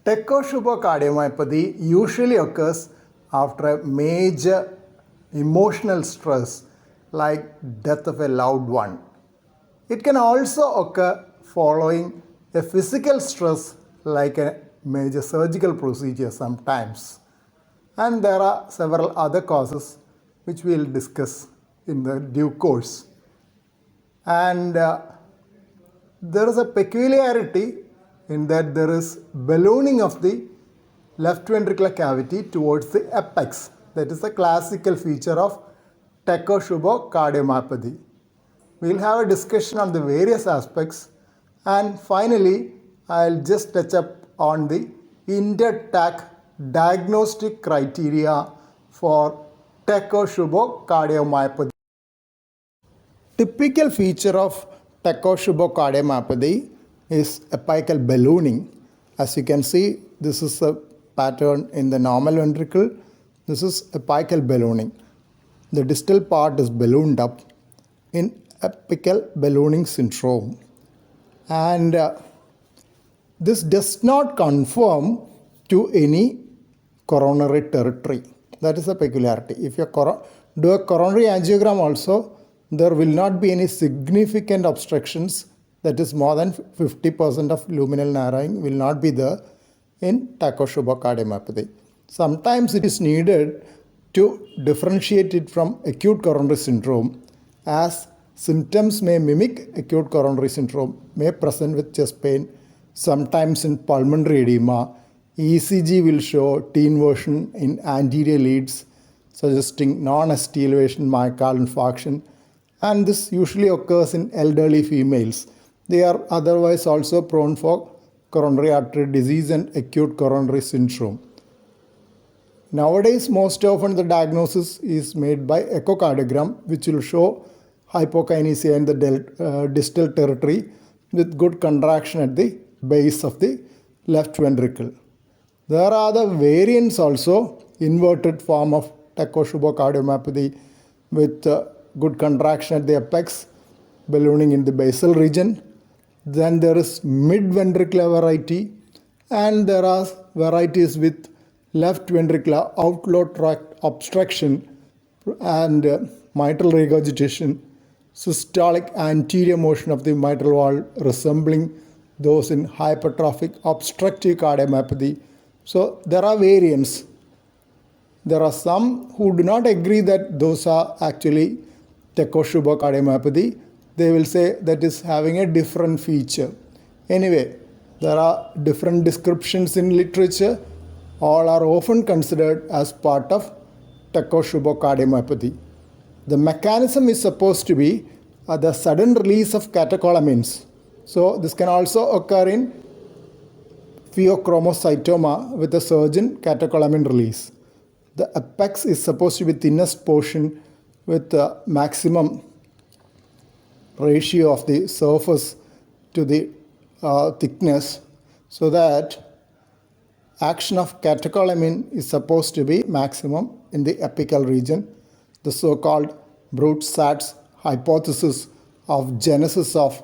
Takotsubo cardiomyopathy usually occurs after a major emotional stress like death of a loved one. It can also occur following a physical stress like a major surgical procedure sometimes. And there are several other causes which we will discuss in the due course. And there is a peculiarity in that there is ballooning of the left ventricular cavity towards the apex. That is a classical feature of Takotsubo cardiomyopathy. We will have a discussion on the various aspects, and finally I'll just touch up on the InterTAK diagnostic criteria for Takotsubo cardiomyopathy. Typical feature of Takotsubo cardiomyopathy is apical ballooning. As you can see, this is a pattern in the normal ventricle. This is apical ballooning. The distal part is ballooned up in apical ballooning syndrome. And this does not conform to any coronary territory. That is a peculiarity. If you do a coronary angiogram also, there will not be any significant obstructions, that is more than 50% of luminal narrowing will not be there in Takotsubo cardiomyopathy. Sometimes it is needed to differentiate it from acute coronary syndrome, as symptoms may mimic acute coronary syndrome, may present with chest pain, sometimes in pulmonary edema. ECG will show T inversion in anterior leads, suggesting non-ST elevation myocardial infarction, and this usually occurs in elderly females. They are otherwise also prone for coronary artery disease and acute coronary syndrome. Nowadays, most often the diagnosis is made by echocardiogram, which will show hypokinesia in the distal territory with good contraction at the base of the left ventricle. There are other variants also, inverted form of Takotsubo cardiomyopathy with good contraction at the apex, ballooning in the basal region. Then there is mid-ventricular variety, and there are varieties with left ventricular outflow tract obstruction and mitral regurgitation, systolic anterior motion of the mitral valve resembling those in hypertrophic obstructive cardiomyopathy. So there are variants. There are some who do not agree that those are actually Takotsubo cardiomyopathy. They will say that is having a different feature. Anyway, there are different descriptions in literature. All are often considered as part of Takotsubo cardiomyopathy. The mechanism is supposed to be the sudden release of catecholamines. So this can also occur in pheochromocytoma with a surge in catecholamine release. The apex is supposed to be thinnest portion with the maximum ratio of the surface to the thickness, so that action of catecholamine is supposed to be maximum in the apical region, the so-called Brute-Sachs hypothesis of genesis of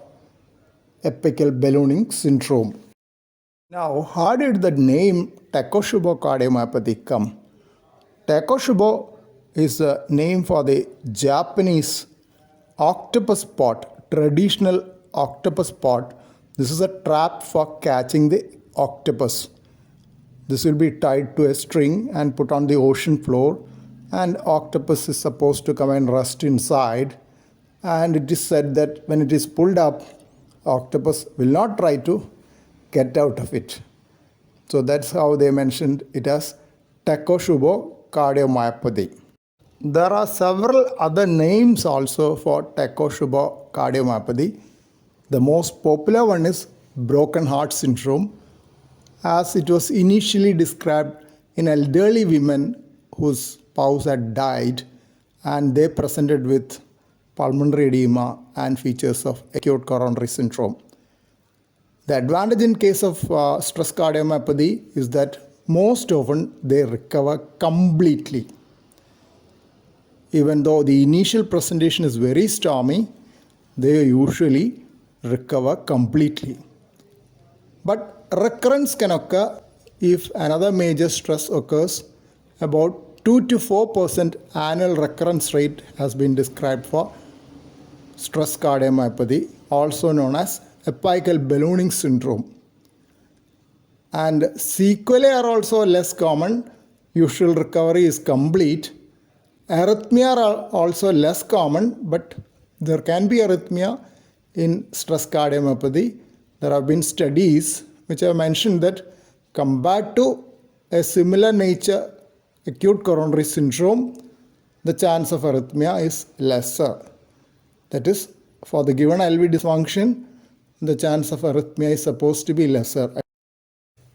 apical ballooning syndrome. Now, how did the name Takotsubo cardiomyopathy come? Takotsubo is a name for the Japanese octopus pot, traditional octopus pot. This is a trap for catching the octopus. This will be tied to a string and put on the ocean floor, and octopus is supposed to come and rest inside. And it is said that when it is pulled up, octopus will not try to get out of it. So that's how they mentioned it as Takotsubo cardiomyopathy. There are several other names also for Takotsubo cardiomyopathy. The most popular one is broken heart syndrome, as it was initially described in elderly women whose spouse had died, and they presented with pulmonary edema and features of acute coronary syndrome. The advantage in case of stress cardiomyopathy is that most often they recover completely. Even though the initial presentation is very stormy, they usually recover completely. But recurrence can occur if another major stress occurs, about 2 to 4% annual recurrence rate has been described for stress cardiomyopathy, also known as apical ballooning syndrome. And sequelae are also less common. Usual recovery is complete. Arrhythmia are also less common, but there can be arrhythmia in stress cardiomyopathy. There have been studies which have mentioned that compared to a similar nature acute coronary syndrome, the chance of arrhythmia is lesser. That is, for the given LV dysfunction, the chance of arrhythmia is supposed to be lesser.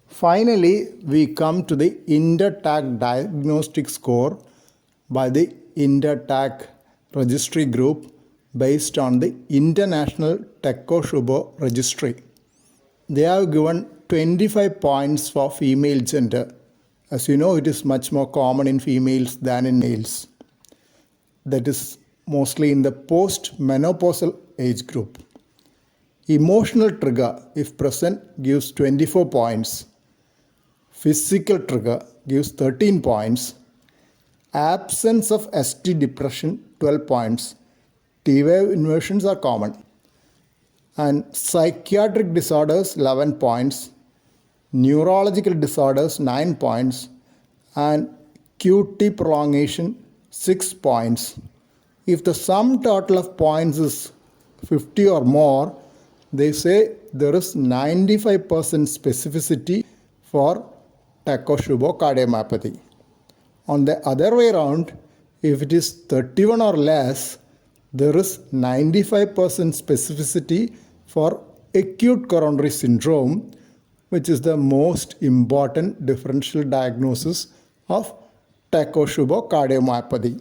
Finally, we come to the InterTAK diagnostic score by the InterTAK registry group based on the International Takotsubo registry. They have given 25 points for female gender. As you know, it is much more common in females than in males. That is mostly in the post-menopausal age group. Emotional trigger, if present, gives 24 points. Physical trigger gives 13 points. Absence of ST depression, 12 points. T-wave inversions are common. And psychiatric disorders, 11 points. Neurological disorders, 9 points. And QT prolongation, 6 points. If the sum total of points is 50 or more, they say there is 95% specificity for Takotsubo cardiomyopathy. On the other way around, if it is 31 or less, there is 95% specificity for acute coronary syndrome, which is the most important differential diagnosis of Takotsubo cardiomyopathy.